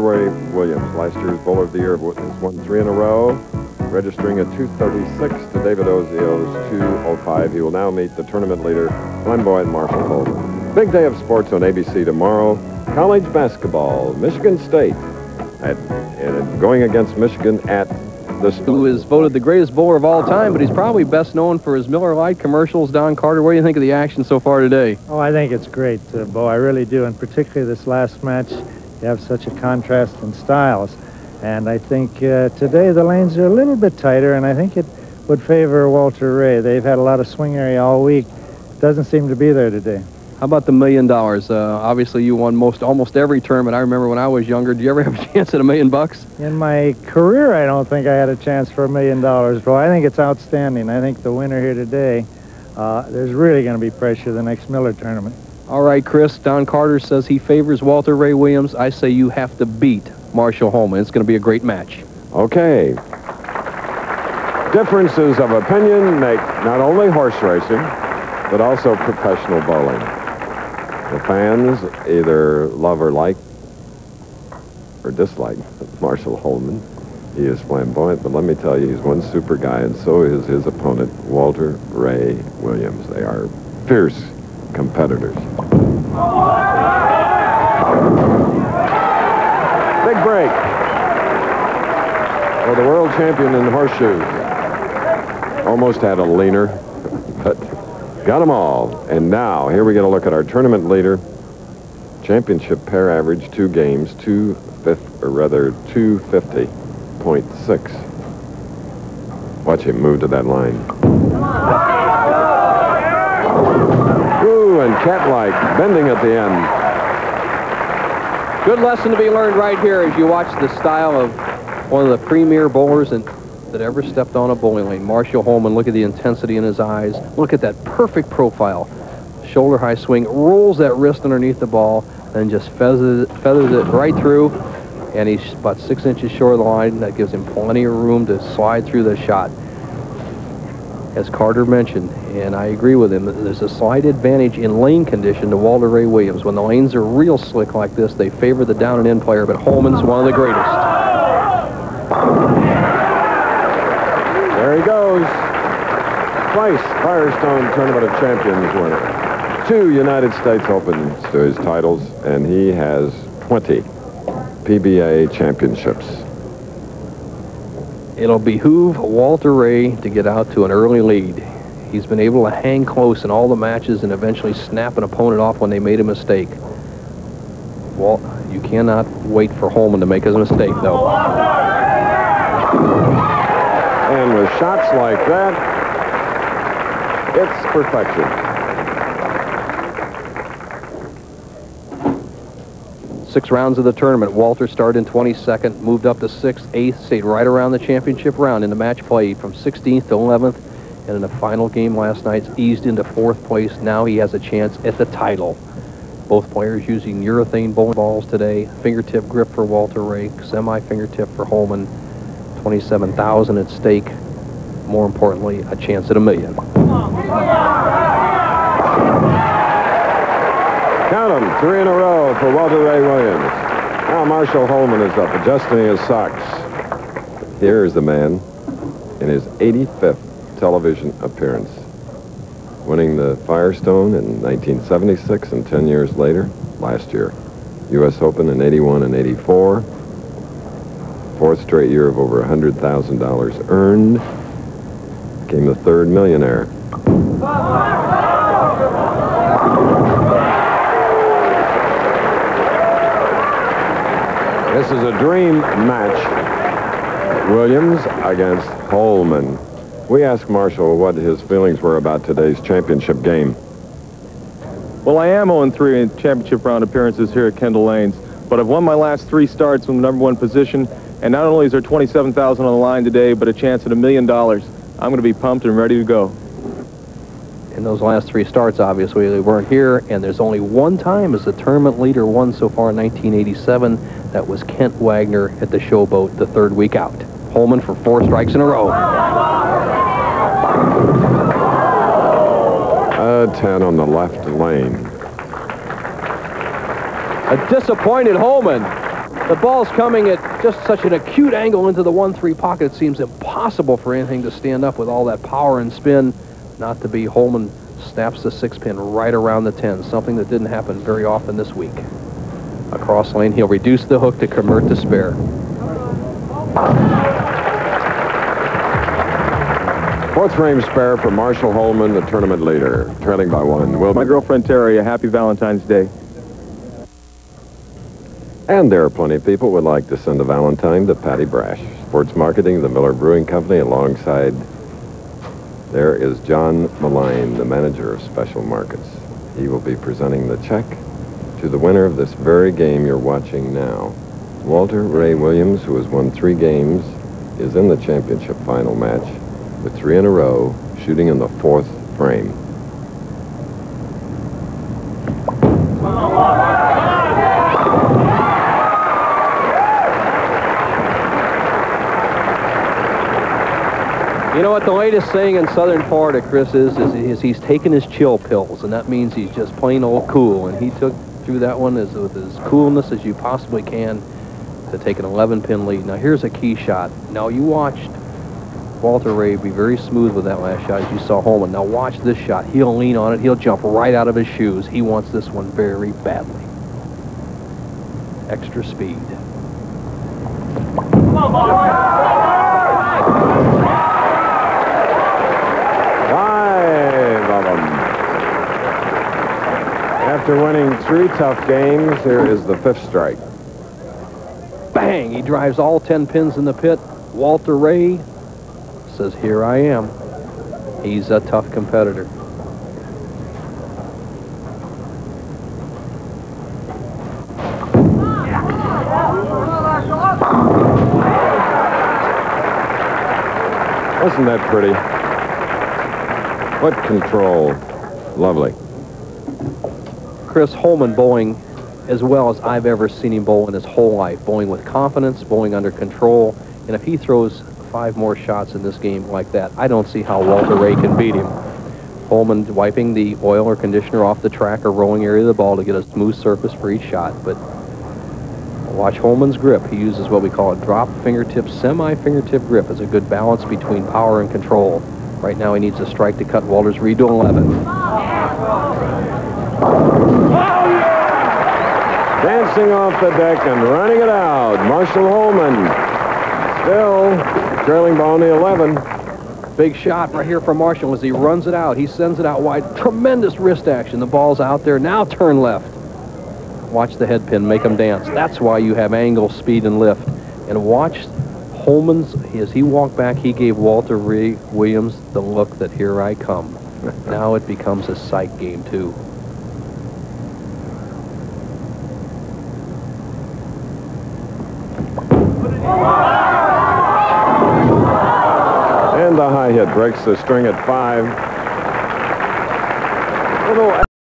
Ray Williams, last year's Bowler of the Year, has won 3 in a row, registering a 236 to David Ozio's 205. He will now meet the tournament leader, flamboyant Marshall Holman. Big day of sports on ABC tomorrow. College basketball, Michigan State, and going against Michigan at the who is voted the greatest bowler of all time, but he's probably best known for his Miller Lite commercials. Don Carter, what do you think of the action so far today? Oh, I think it's great, Bo. I really do, and particularly this last match, you have such a contrast in styles. And I think today the lanes are a little bit tighter, and I think it would favor Walter Ray. They've had a lot of swing area all week. Doesn't seem to be there today. How about the $1 million? Obviously, you won almost every tournament. I remember when I was younger. Did you ever have a chance at $1 million? In my career, I don't think I had a chance for $1 million, Bo. I think it's outstanding. I think the winner here today, there's really going to be pressure the next Miller tournament. All right, Chris. Don Carter says he favors Walter Ray Williams. I say you have to beat Marshall Holman. It's going to be a great match. Okay. Differences of opinion make not only horse racing, but also professional bowling. The fans either love or like or dislike Marshall Holman. He is flamboyant, but let me tell you, he's one super guy, and so is his opponent, Walter Ray Williams. They are fierce competitors. Big break for the world champion in horseshoes. Almost had a leaner, but got them all. And now, here we get a look at our tournament leader. Championship pair average, 2 games, 250.6. Watch him move to that line. Ooh, and cat-like, bending at the end. Good lesson to be learned right here as you watch the style of one of the premier bowlers that ever stepped on a bowling lane. Marshall Holman, look at the intensity in his eyes. Look at that perfect profile. Shoulder high swing, rolls that wrist underneath the ball, and just feathers it right through. And he's about 6 inches short of the line. That gives him plenty of room to slide through the shot. As Carter mentioned, and I agree with him, there's a slight advantage in lane condition to Walter Ray Williams. When the lanes are real slick like this, they favor the down and in player, but Holman's one of the greatest. There he goes. Twice Firestone Tournament of Champions winner. 2 United States Opens to his titles, and he has 20 PBA championships. It'll behoove Walter Ray to get out to an early lead. He's been able to hang close in all the matches and eventually snap an opponent off when they made a mistake. Well, you cannot wait for Holman to make his mistake, though. And with shots like that, it's perfection. 6 rounds of the tournament. Walter started in 22nd, moved up to 6th, 8th, stayed right around the championship round in the match play from 16th to 11th, and in the final game last night, eased into 4th place. Now he has a chance at the title. Both players using urethane bowling balls today. Fingertip grip for Walter Ray, semi-fingertip for Holman. $27,000 at stake. More importantly, a chance at $1 million. Count them, 3 in a row for Walter Ray Williams. Now Marshall Holman is up, adjusting his socks. Here is the man in his 85th television appearance, winning the Firestone in 1976 and 10 years later, last year. U.S. Open in 81 and 84. 4th straight year of over $100,000 earned. Became the 3rd millionaire. This is a dream match. Williams against Holman. We asked Marshall what his feelings were about today's championship game. Well, I am 0-3 in championship round appearances here at Kendall Lanes, but I've won my last 3 starts from the #1 position, and not only is there $27,000 on the line today, but a chance at $1 million. I'm going to be pumped and ready to go. In those last 3 starts, obviously, they weren't here, and there's only one time as the tournament leader won so far in 1987. That was Kent Wagner at the Showboat the 3rd week out. Holman for 4 strikes in a row. A 10 on the left lane. A disappointed Holman. The ball's coming at just such an acute angle into the 1-3 pocket. It seems impossible for anything to stand up with all that power and spin. Not to be. Holman snaps the 6-pin right around the 10, something that didn't happen very often this week. Across lane, he'll reduce the hook to convert to spare. Fourth frame spare for Marshall Holman, the tournament leader, trailing by 1. My girlfriend Terry, a happy Valentine's Day. And there are plenty of people who would like to send a Valentine to Patty Brash. Sports Marketing, the Miller Brewing Company, alongside there is John Malign, the manager of Special Markets. He will be presenting the check to the winner of this very game you're watching now. Walter Ray Williams, who has won 3 games, is in the championship final match with 3 in a row, shooting in the 4th frame. You know what the latest saying in southern Florida, Chris, is he's taking his chill pills, and that means he's just plain old cool. And he took through that one with as coolness as you possibly can to take an 11-pin lead. Now here's a key shot. Now you watched Walter Ray be very smooth with that last shot, as you saw Holman. Now watch this shot. He'll lean on it. He'll jump right out of his shoes. He wants this one very badly. Extra speed. Come on, 5 of them. After winning 3 tough games, here is the 5th strike. Bang! He drives all 10 pins in the pit. Walter Ray says, here I am. He's a tough competitor. Wasn't that pretty? What control. Lovely. Chris, Holman bowling as well as I've ever seen him bowl in his whole life. Bowling with confidence, bowling under control. And if he throws 5 more shots in this game like that, I don't see how Walter Ray can beat him. Holman wiping the oil or conditioner off the track or rolling area of the ball to get a smooth surface for each shot. But watch Holman's grip. He uses what we call a drop fingertip, semi-fingertip grip. It's a good balance between power and control. Right now he needs a strike to cut Walter's lead to 11. Dancing off the deck and running it out. Marshall Holman still trailing by only 11. Big shot right here from Marshall as he runs it out. He sends it out wide. Tremendous wrist action. The ball's out there. Now turn left. Watch the head pin. Make him dance. That's why you have angle, speed, and lift. And watch Holman's, as he walked back, he gave Walter Ray Williams the look that here I come. Now it becomes a sight game, too. And the high hit breaks the string at 5. Little